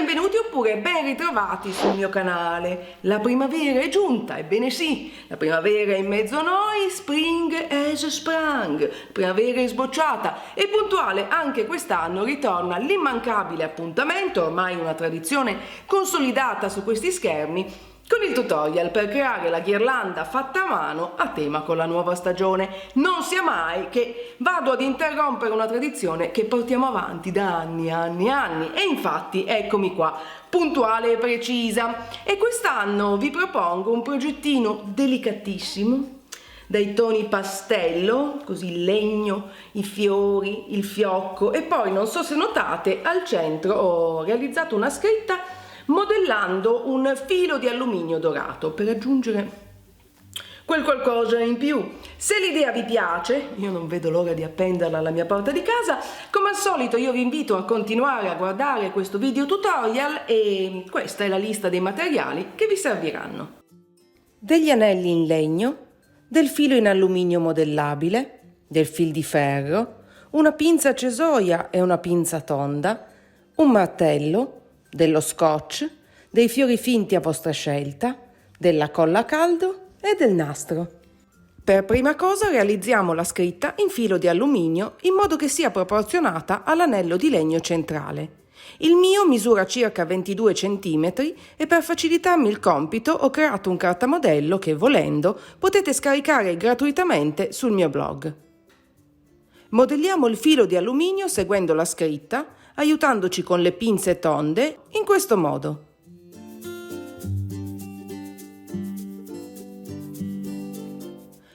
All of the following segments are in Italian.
benvenuti oppure ben ritrovati sul mio canale. La primavera è giunta, ebbene sì, la primavera è in mezzo a noi, spring has sprung, primavera è sbocciata e puntuale anche quest'anno ritorna l'immancabile appuntamento, ormai una tradizione consolidata su questi schermi, con il tutorial per creare la ghirlanda fatta a mano a tema con la nuova stagione. Non sia mai che vado ad interrompere una tradizione che portiamo avanti da anni e infatti eccomi qua, puntuale e precisa. E quest'anno vi propongo un progettino delicatissimo, dai toni pastello, così il legno, i fiori, il fiocco e poi non so se notate al centro ho realizzato una scritta modellando un filo di alluminio dorato per aggiungere quel qualcosa in più. Se l'idea vi piace, io non vedo l'ora di appenderla alla mia porta di casa, come al solito io vi invito a continuare a guardare questo video tutorial e questa è la lista dei materiali che vi serviranno. Degli anelli in legno, del filo in alluminio modellabile, del fil di ferro, una pinza cesoia e una pinza tonda, un martello, dello scotch, dei fiori finti a vostra scelta, della colla a caldo e del nastro. Per prima cosa realizziamo la scritta in filo di alluminio in modo che sia proporzionata all'anello di legno centrale. Il mio misura circa 22 cm e per facilitarmi il compito ho creato un cartamodello che, volendo, potete scaricare gratuitamente sul mio blog. Modelliamo il filo di alluminio seguendo la scritta, aiutandoci con le pinze tonde in questo modo.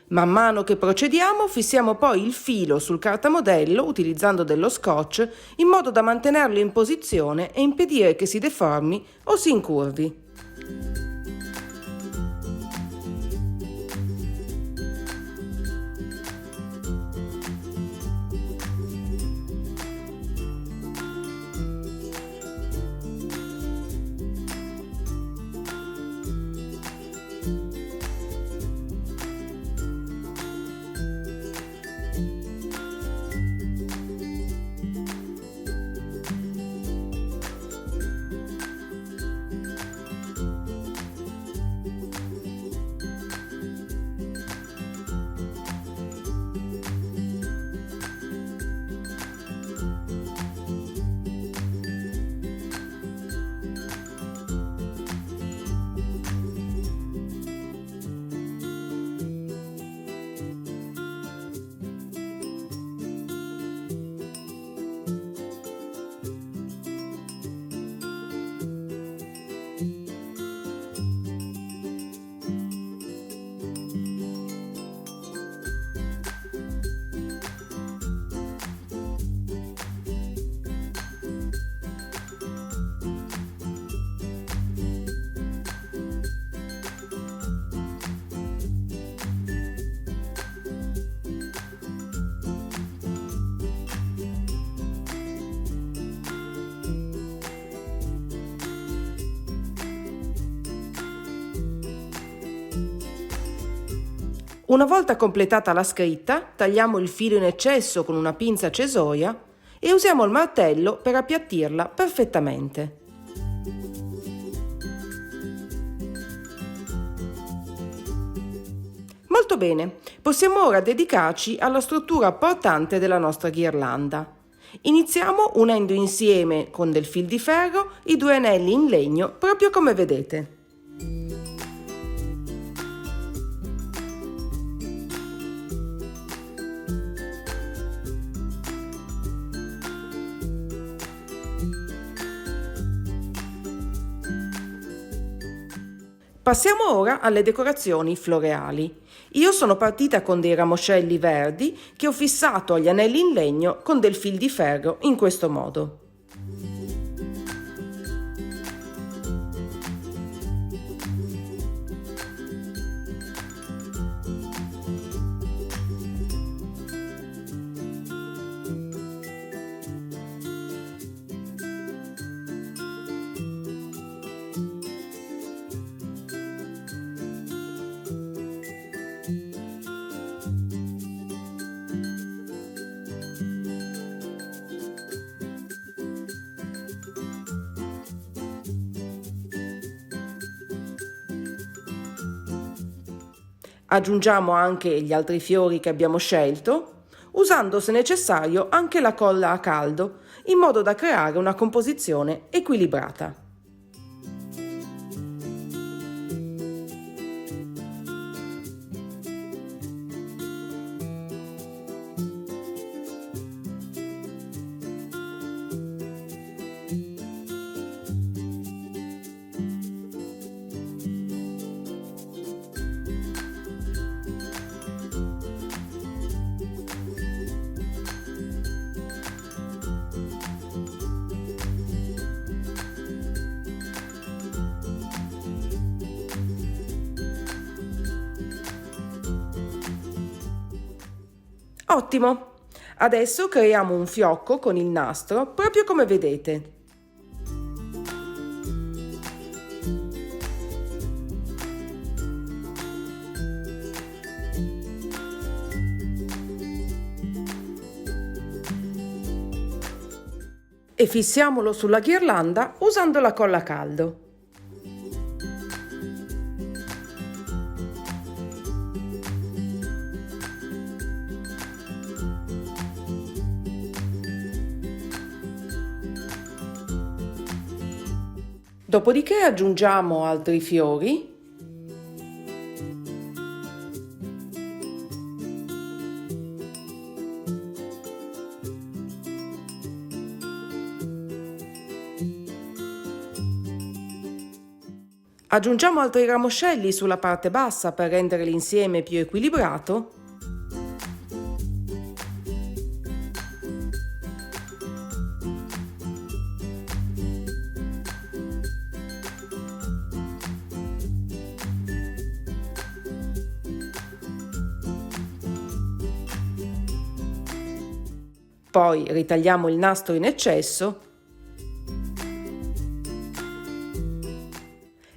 Man mano che procediamo fissiamo poi il filo sul cartamodello utilizzando dello scotch in modo da mantenerlo in posizione e impedire che si deformi o si incurvi. Una volta completata la scritta, tagliamo il filo in eccesso con una pinza cesoia e usiamo il martello per appiattirla perfettamente. Molto bene, possiamo ora dedicarci alla struttura portante della nostra ghirlanda. Iniziamo unendo insieme con del fil di ferro i due anelli in legno proprio come vedete. Passiamo ora alle decorazioni floreali. Io sono partita con dei ramoscelli verdi che ho fissato agli anelli in legno con del fil di ferro in questo modo. Aggiungiamo anche gli altri fiori che abbiamo scelto, usando se necessario anche la colla a caldo, in modo da creare una composizione equilibrata. Ottimo! Adesso creiamo un fiocco con il nastro, proprio come vedete. E fissiamolo sulla ghirlanda usando la colla a caldo. Dopodiché aggiungiamo altri fiori . Aggiungiamo altri ramoscelli sulla parte bassa per rendere l'insieme più equilibrato . Poi ritagliamo il nastro in eccesso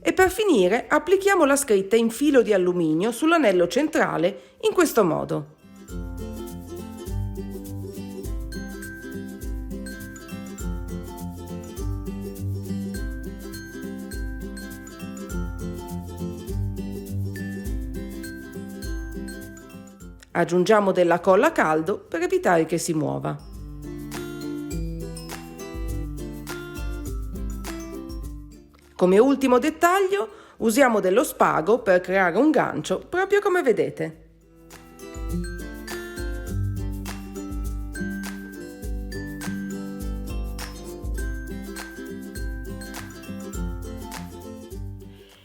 e per finire applichiamo la scritta in filo di alluminio sull'anello centrale in questo modo. Aggiungiamo della colla a caldo per evitare che si muova. Come ultimo dettaglio, usiamo dello spago per creare un gancio, proprio come vedete.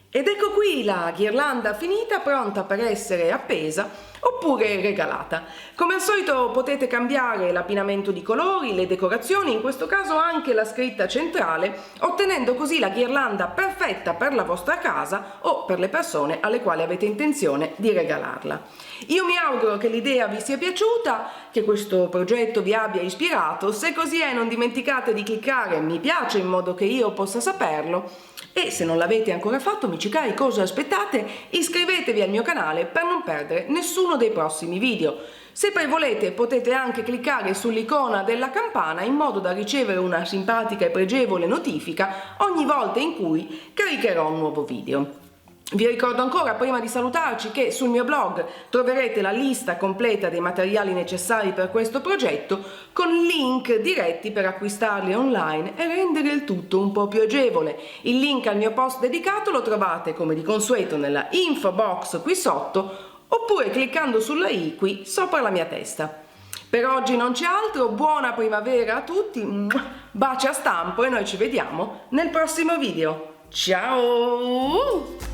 Ed ecco qui la ghirlanda finita, pronta per essere appesa oppure regalata. Come al solito potete cambiare l'abbinamento di colori, le decorazioni, in questo caso anche la scritta centrale, ottenendo così la ghirlanda perfetta per la vostra casa o per le persone alle quali avete intenzione di regalarla. Io mi auguro che l'idea vi sia piaciuta, che questo progetto vi abbia ispirato. Se così è, non dimenticate di cliccare mi piace in modo che io possa saperlo. E se non l'avete ancora fatto, amici cari, cosa aspettate? Iscrivetevi al mio canale per non perdere nessuno dei prossimi video. Se poi volete potete anche cliccare sull'icona della campana in modo da ricevere una simpatica e pregevole notifica ogni volta in cui caricherò un nuovo video. Vi ricordo ancora, prima di salutarci, che sul mio blog troverete la lista completa dei materiali necessari per questo progetto, con link diretti per acquistarli online e rendere il tutto un po' più agevole. Il link al mio post dedicato lo trovate, come di consueto, nella info box qui sotto, oppure cliccando sulla i qui sopra la mia testa. Per oggi non c'è altro, buona primavera a tutti, baci a stampo e noi ci vediamo nel prossimo video. Ciao!